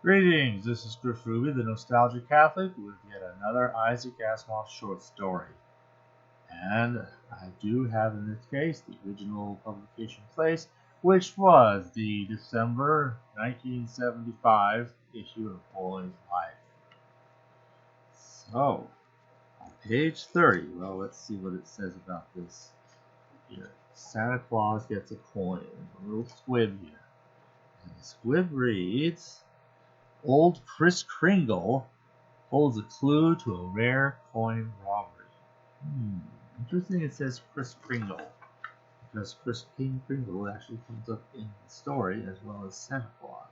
Greetings, this is Griff Ruby, the Nostalgic Catholic, with yet another Isaac Asimov short story. And I do have in this case the original publication place, which was the December 1975 issue of Boy's Life. So, on page 30, well, let's see what it says about this here. Santa Claus gets a coin, a little squib here. And the squib reads, Old Kris Kringle holds a clue to a rare coin robbery. Interesting it says Kris Kringle, because Kris Kringle actually comes up in the story as well as Santa Claus.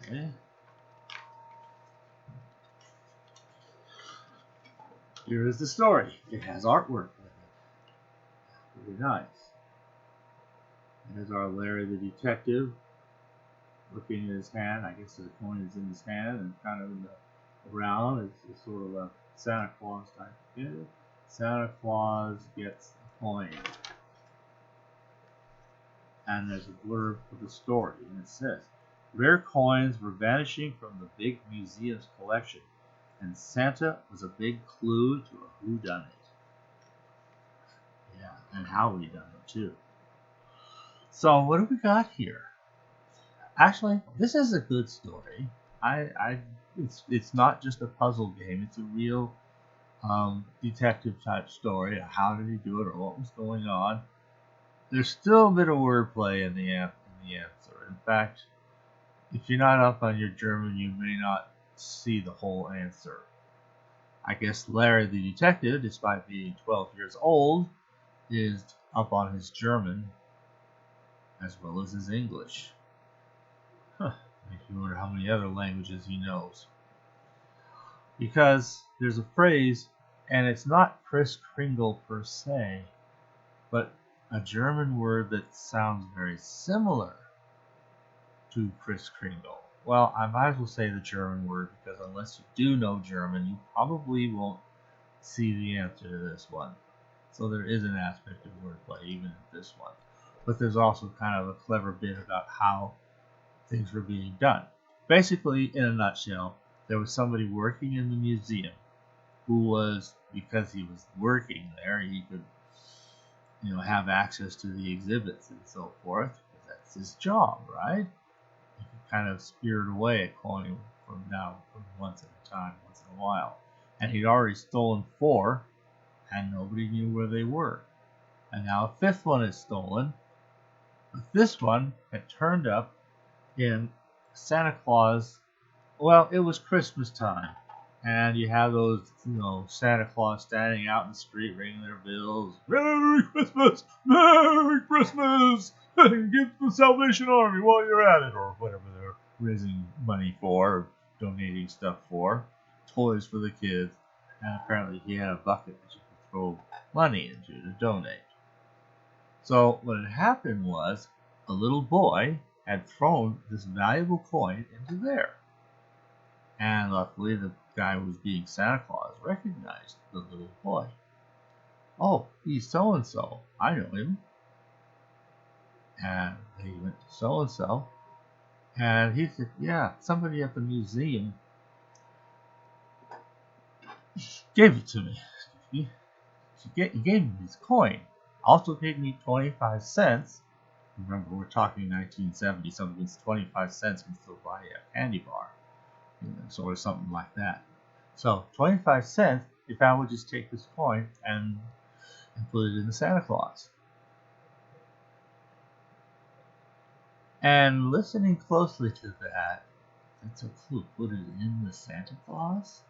Okay. Here is the story. It has artwork with it. Very nice. There's our Larry the detective looking in his hand. I guess the coin is in his hand and kind of in the around. It's sort of a Santa Claus type thing. Santa Claus gets the coin. And there's a blurb for the story. And it says, rare coins were vanishing from the big museum's collection, and Santa was a big clue to a whodunit. Yeah, and how we done it too. So what do we got here? Actually, this is a good story. It's not just a puzzle game. It's a real detective type story. How did he do it, or what was going on? There's still a bit of wordplay in the answer. In fact, if you're not up on your German, you may not see the whole answer. I guess Larry the detective, despite being 12 years old, is up on his German as well as his English. Makes you wonder how many other languages he knows. Because there's a phrase, and it's not Kris Kringle per se, but a German word that sounds very similar to Kris Kringle. Well, I might as well say the German word, because unless you do know German, you probably won't see the answer to this one. So there is an aspect of wordplay even in this one. But there's also kind of a clever bit about how things were being done. Basically, in a nutshell, there was somebody working in the museum who was, because he was working there, he could, have access to the exhibits and so forth. That's his job, right? He could kind of spirit away a coin from once at a time, once in a while. And he'd already stolen 4, and nobody knew where they were. And now a 5th one is stolen, but this one had turned up in Santa Claus. Well, it was Christmas time, and you have those, Santa Claus standing out in the street ringing their bells. Merry Christmas! Merry Christmas! Give the Salvation Army while you're at it, or whatever they're raising money for, or donating stuff for, toys for the kids. And apparently he had a bucket that you could throw money into to donate. So what had happened was a little boy had thrown this valuable coin into there. And luckily the guy who was being Santa Claus recognized the little boy. Oh, he's so-and-so. I know him. And he went to so-and-so. And he said, yeah, somebody at the museum gave it to me. He gave me his coin. Also paid me 25 cents. Remember, we're talking 1970. Something that's 25 cents can still buy a candy bar. Or something like that. So 25 cents, if I would just take this coin and put it in the Santa Claus. And listening closely to that, that's a clue. Put it in the Santa Claus?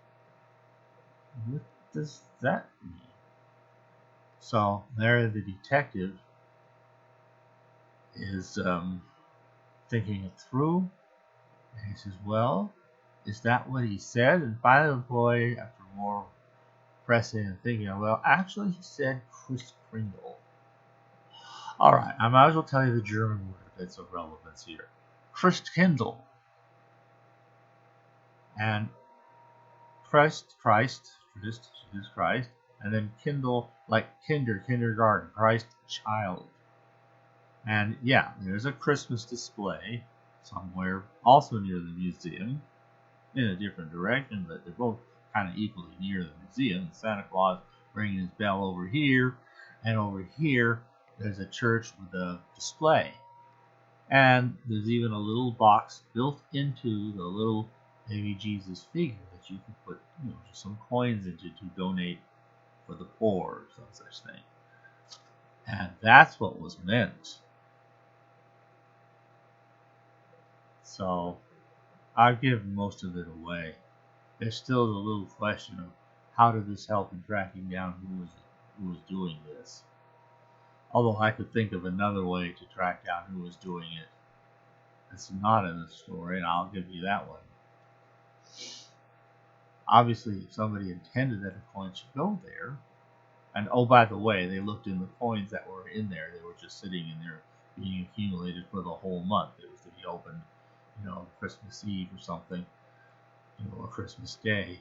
What does that mean? So Larry the detective is thinking it through. And he says, well, is that what he said? And finally the boy, after more pressing and thinking, well, actually he said Kris Kringle. Alright, I might as well tell you the German word that's of relevance here. Christkindl. And Christ, Jesus Christ, and then kindle, like kindergarten, Christ child. And yeah, there's a Christmas display. somewhere also near the museum in a different direction, but they're both kind of equally near the museum. Santa Claus ringing his bell over here, and over here there's a church with a display. And there's even a little box built into the little baby Jesus figure that you can put some coins into to donate for the poor or some such thing. And that's what was meant. So I've given most of it away. There's still the little question of how did this help in tracking down who was doing this. Although I could think of another way to track down who was doing it. It's not in the story, and I'll give you that one. Obviously, if somebody intended that a coin should go there, and oh, by the way, they looked in the coins that were in there. They were just sitting in there being accumulated for the whole month. It was to be opened, Christmas Eve or something, or Christmas Day.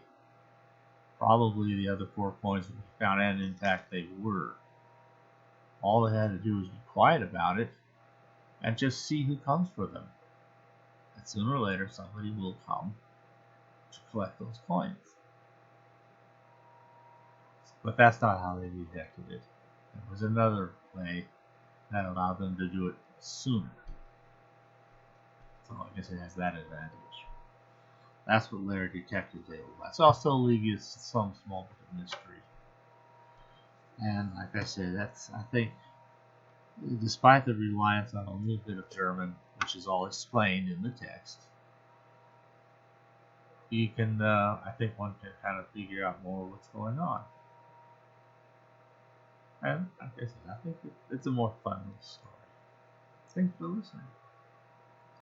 Probably the other 4 coins would be found, and in fact they were. All they had to do was be quiet about it and just see who comes for them. And sooner or later, somebody will come to collect those coins. But that's not how they detected it. There was another way that allowed them to do it sooner. So I guess it has that advantage. That's what Lair detectives able to. So I'll still leave you some small bit of mystery. And like I said, I think, despite the reliance on a little bit of German, which is all explained in the text, you can, I think one can kind of figure out more what's going on. And like I said, I think it's a more fun story. Thanks for listening.